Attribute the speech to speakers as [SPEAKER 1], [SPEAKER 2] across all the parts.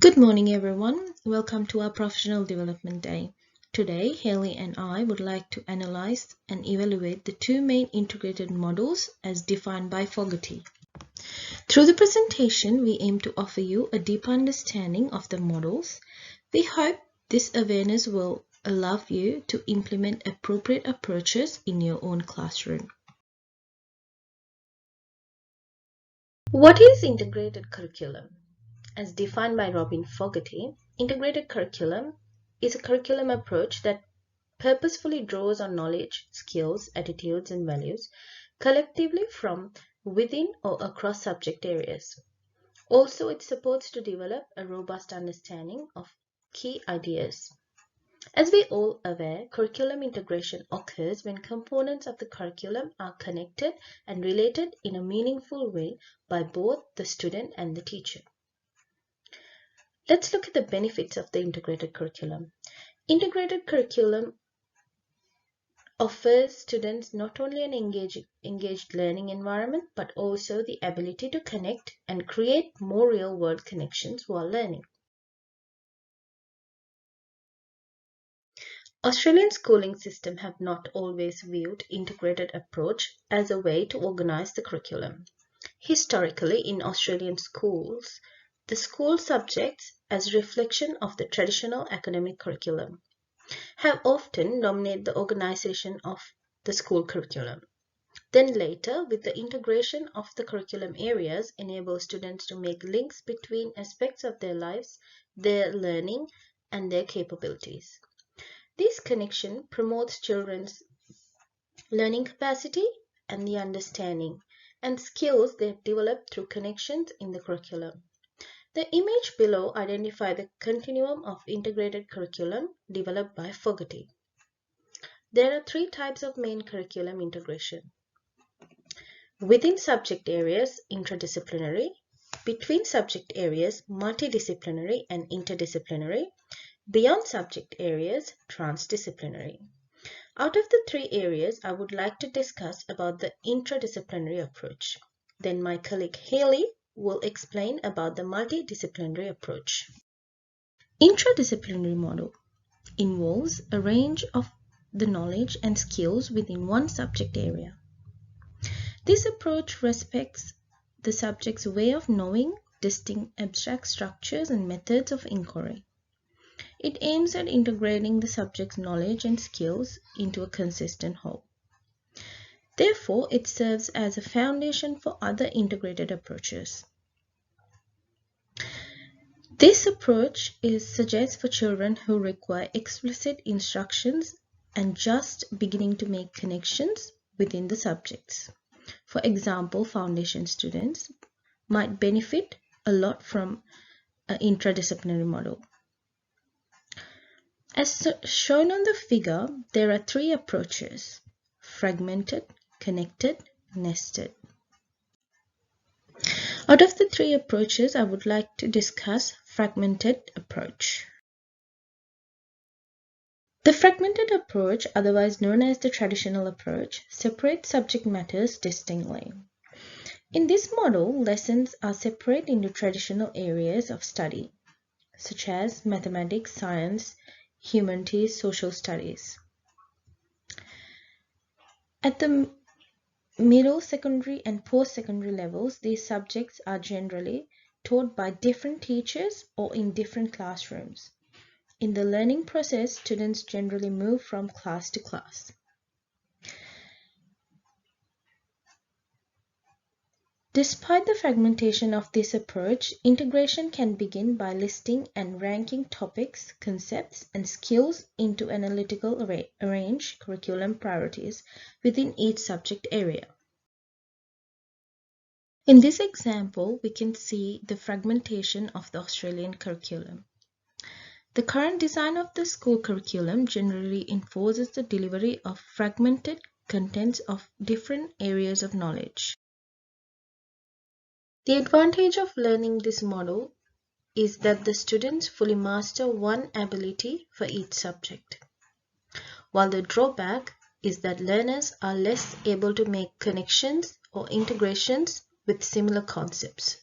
[SPEAKER 1] Good morning, everyone. Welcome to our Professional Development Day. Today, Haley and I would like to analyze and evaluate the two main integrated models as defined by Fogarty. Through the presentation, we aim to offer you a deeper understanding of the models. We hope this awareness will allow you to implement appropriate approaches in your own classroom. What is integrated curriculum? As defined by Robin Fogarty, integrated curriculum is a curriculum approach that purposefully draws on knowledge, skills, attitudes, and values collectively from within or across subject areas. Also, it supports to develop a robust understanding of key ideas. As we all aware, curriculum integration occurs when components of the curriculum are connected and related in a meaningful way by both the student and the teacher. Let's look at the benefits of the integrated curriculum. Integrated curriculum offers students not only an engaged learning environment, but also the ability to connect and create more real-world connections while learning. Australian schooling system have not always viewed integrated approach as a way to organize the curriculum. Historically, in Australian schools, the school subjects, as reflection of the traditional academic curriculum, have often dominated the organization of the school curriculum. Then later, with the integration of the curriculum areas, enable students to make links between aspects of their lives, their learning, and their capabilities. This connection promotes children's learning capacity and the understanding and skills they have developed through connections in the curriculum. The image below identifies the continuum of integrated curriculum developed by Fogarty. There are three types of main curriculum integration. Within subject areas, interdisciplinary; between subject areas, multidisciplinary and interdisciplinary; beyond subject areas, transdisciplinary. Out of the three areas, I would like to discuss about the interdisciplinary approach. Then my colleague Haley will explain about the multidisciplinary approach. Interdisciplinary model involves a range of the knowledge and skills within one subject area. This approach respects the subject's way of knowing distinct abstract structures and methods of inquiry. It aims at integrating the subject's knowledge and skills into a consistent whole. Therefore, it serves as a foundation for other integrated approaches. This approach is suggested for children who require explicit instructions and just beginning to make connections within the subjects. For example, foundation students might benefit a lot from an interdisciplinary model. As shown on the figure, there are three approaches: fragmented, connected, nested. Out of the three approaches, I would like to discuss fragmented approach. The fragmented approach, otherwise known as the traditional approach, separates subject matters distinctly. In this model, lessons are separate into traditional areas of study, such as mathematics, science, humanities, social studies. At the middle, secondary, and post-secondary levels, these subjects are generally taught by different teachers or in different classrooms. In the learning process, students generally move from class to class. Despite the fragmentation of this approach, integration can begin by listing and ranking topics, concepts, and skills into analytical arrange curriculum priorities within each subject area. In this example, we can see the fragmentation of the Australian curriculum. The current design of the school curriculum generally enforces the delivery of fragmented contents of different areas of knowledge. The advantage of learning this model is that the students fully master one ability for each subject, while the drawback is that learners are less able to make connections or integrations with similar concepts.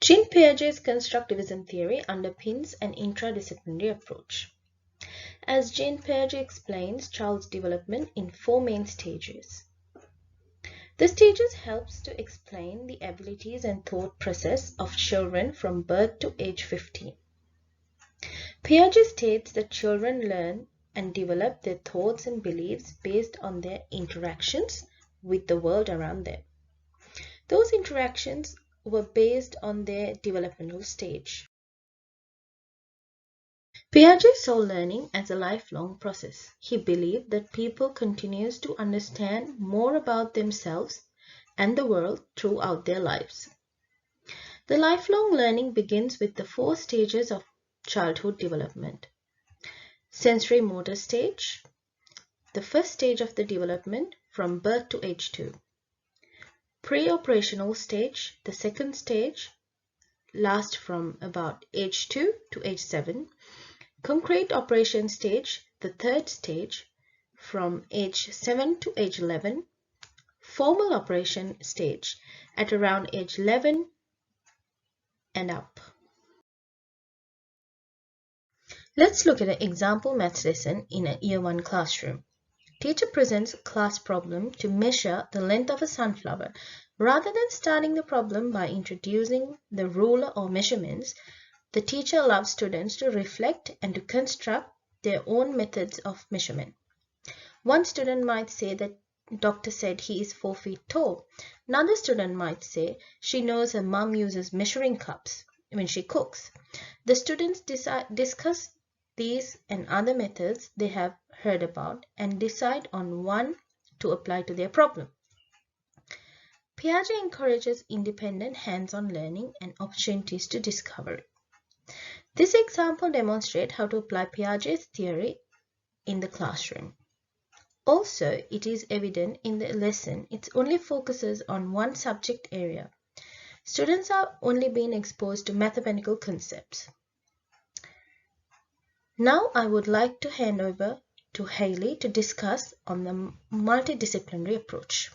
[SPEAKER 1] Jean Piaget's constructivism theory underpins an interdisciplinary approach. As Jean Piaget explains child's development in 4 main stages. The stages helps to explain the abilities and thought process of children from birth to age 15. Piaget states that children learn and develop their thoughts and beliefs based on their interactions with the world around them. Those interactions were based on their developmental stage. Piaget saw learning as a lifelong process. He believed that people continues to understand more about themselves and the world throughout their lives. The lifelong learning begins with the 4 stages of childhood development. Sensory motor stage, the first stage of the development from birth to age 2. Pre-operational stage, the second stage, lasts from about age 2 to age 7. Concrete operation stage, the third stage, from age 7 to age 11. Formal operation stage, at around age 11 and up. Let's look at an example maths lesson in a Year 1 classroom. Teacher presents a class problem to measure the length of a sunflower. Rather than starting the problem by introducing the ruler or measurements, the teacher allows students to reflect and to construct their own methods of measurement. One student might say that doctor said he is 4 feet tall. Another student might say she knows her mom uses measuring cups when she cooks. The students discuss these and other methods they have heard about and decide on one to apply to their problem. Piaget encourages independent hands-on learning and opportunities to discover. This example demonstrates how to apply Piaget's theory in the classroom. Also, it is evident in the lesson it only focuses on one subject area. Students are only being exposed to mathematical concepts. Now I would like to hand over to Hayley to discuss on the multidisciplinary approach.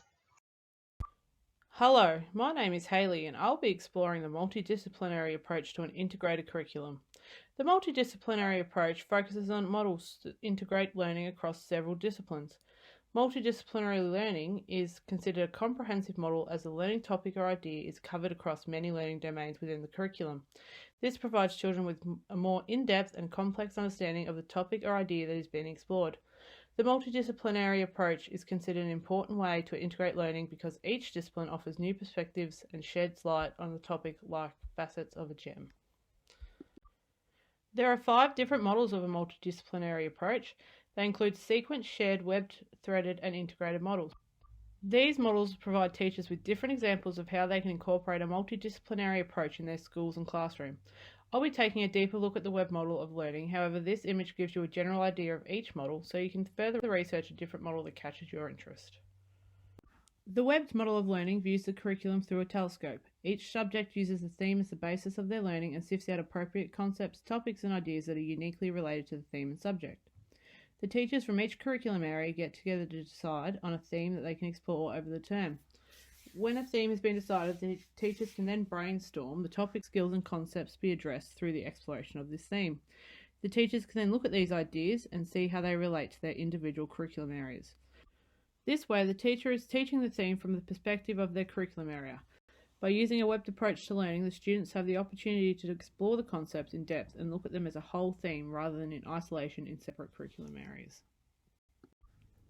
[SPEAKER 2] Hello, my name is Hayley and I'll be exploring the multidisciplinary approach to an integrated curriculum. The multidisciplinary approach focuses on models to integrate learning across several disciplines. Multidisciplinary learning is considered a comprehensive model as a learning topic or idea is covered across many learning domains within the curriculum. This provides children with a more in-depth and complex understanding of the topic or idea that is being explored. The multidisciplinary approach is considered an important way to integrate learning because each discipline offers new perspectives and sheds light on the topic like facets of a gem. There are 5 different models of a multidisciplinary approach. They include sequence, shared, webbed, threaded, and integrated models. These models provide teachers with different examples of how they can incorporate a multidisciplinary approach in their schools and classroom. I'll be taking a deeper look at the web model of learning, however this image gives you a general idea of each model so you can further research a different model that catches your interest. The webbed model of learning views the curriculum through a telescope. Each subject uses the theme as the basis of their learning and sifts out appropriate concepts, topics and ideas that are uniquely related to the theme and subject. The teachers from each curriculum area get together to decide on a theme that they can explore over the term. When a theme has been decided, the teachers can then brainstorm the topic, skills and concepts to be addressed through the exploration of this theme. The teachers can then look at these ideas and see how they relate to their individual curriculum areas. This way, the teacher is teaching the theme from the perspective of their curriculum area. By using a webbed approach to learning, the students have the opportunity to explore the concepts in depth and look at them as a whole theme rather than in isolation in separate curriculum areas.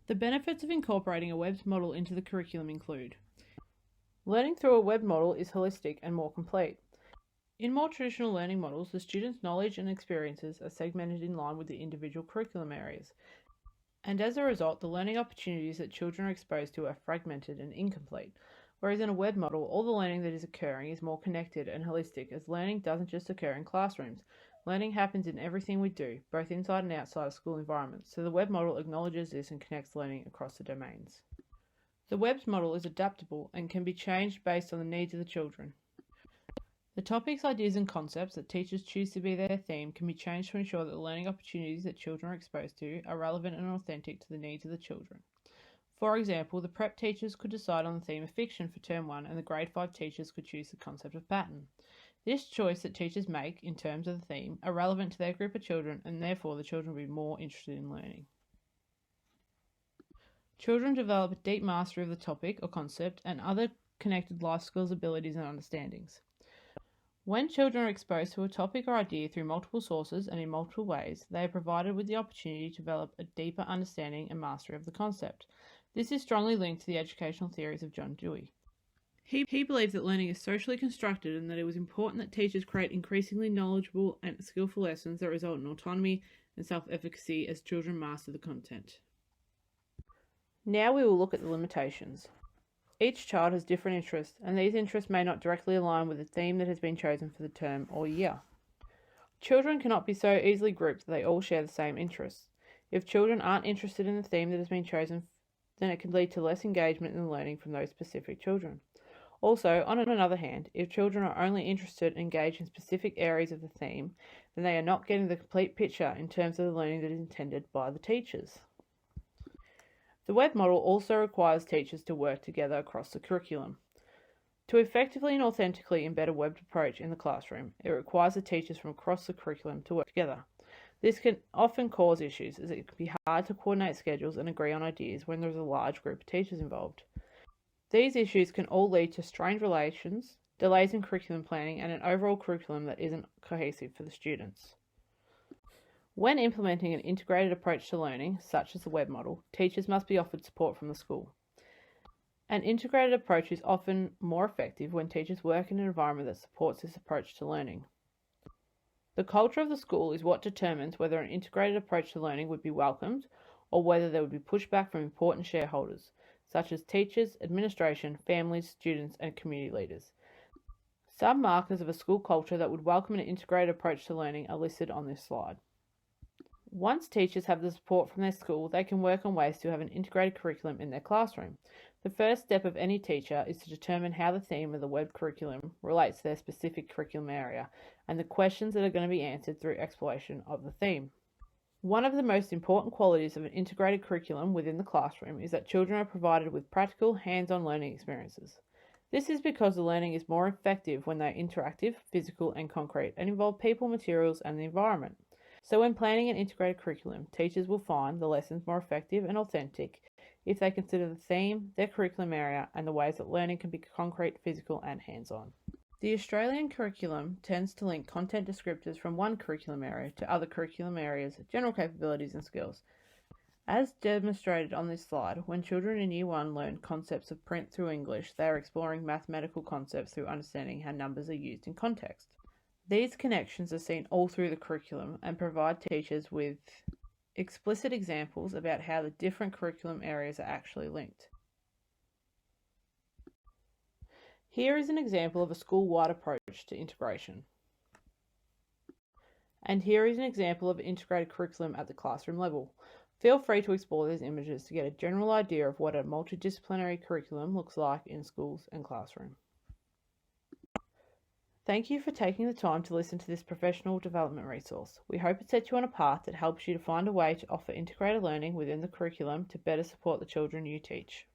[SPEAKER 2] The benefits of incorporating a webbed model into the curriculum include: learning through a web model is holistic and more complete. In more traditional learning models, the students' knowledge and experiences are segmented in line with the individual curriculum areas, and as a result, the learning opportunities that children are exposed to are fragmented and incomplete. Whereas in a web model, all the learning that is occurring is more connected and holistic, as learning doesn't just occur in classrooms. Learning happens in everything we do, both inside and outside of school environments, so the web model acknowledges this and connects learning across the domains. The web model is adaptable and can be changed based on the needs of the children. The topics, ideas and concepts that teachers choose to be their theme can be changed to ensure that the learning opportunities that children are exposed to are relevant and authentic to the needs of the children. For example, the prep teachers could decide on the theme of fiction for term 1 and the grade 5 teachers could choose the concept of pattern. This choice that teachers make in terms of the theme are relevant to their group of children, and therefore the children will be more interested in learning. Children develop a deep mastery of the topic or concept and other connected life skills, abilities, and understandings. When children are exposed to a topic or idea through multiple sources and in multiple ways, they are provided with the opportunity to develop a deeper understanding and mastery of the concept. This is strongly linked to the educational theories of John Dewey. He believes that learning is socially constructed and that it was important that teachers create increasingly knowledgeable and skillful lessons that result in autonomy and self-efficacy as children master the content. Now we will look at the limitations. Each child has different interests, and these interests may not directly align with the theme that has been chosen for the term or year. Children cannot be so easily grouped that they all share the same interests. If children aren't interested in the theme that has been chosen, then it can lead to less engagement in the learning from those specific children. Also, on another hand, if children are only interested and engaged in specific areas of the theme, then they are not getting the complete picture in terms of the learning that is intended by the teachers. The web model also requires teachers to work together across the curriculum. To effectively and authentically embed a web approach in the classroom, it requires the teachers from across the curriculum to work together. This can often cause issues, as it can be hard to coordinate schedules and agree on ideas when there is a large group of teachers involved. These issues can all lead to strained relations, delays in curriculum planning, and an overall curriculum that isn't cohesive for the students. When implementing an integrated approach to learning, such as the web model, teachers must be offered support from the school. An integrated approach is often more effective when teachers work in an environment that supports this approach to learning. The culture of the school is what determines whether an integrated approach to learning would be welcomed or whether there would be pushback from important shareholders, such as teachers, administration, families, students, and community leaders. Some markers of a school culture that would welcome an integrated approach to learning are listed on this slide. Once teachers have the support from their school, they can work on ways to have an integrated curriculum in their classroom. The first step of any teacher is to determine how the theme of the web curriculum relates to their specific curriculum area and the questions that are going to be answered through exploration of the theme. One of the most important qualities of an integrated curriculum within the classroom is that children are provided with practical, hands-on learning experiences. This is because the learning is more effective when they are interactive, physical, and concrete, and involve people, materials, and the environment. So when planning an integrated curriculum, teachers will find the lessons more effective and authentic if they consider the theme, their curriculum area, and the ways that learning can be concrete, physical, and hands-on. The Australian curriculum tends to link content descriptors from one curriculum area to other curriculum areas, general capabilities and skills. As demonstrated on this slide, when children in Year 1 learn concepts of print through English, they are exploring mathematical concepts through understanding how numbers are used in context. These connections are seen all through the curriculum and provide teachers with explicit examples about how the different curriculum areas are actually linked. Here is an example of a school-wide approach to integration. And here is an example of an integrated curriculum at the classroom level. Feel free to explore these images to get a general idea of what a multidisciplinary curriculum looks like in schools and classroom. Thank you for taking the time to listen to this professional development resource. We hope it sets you on a path that helps you to find a way to offer integrated learning within the curriculum to better support the children you teach.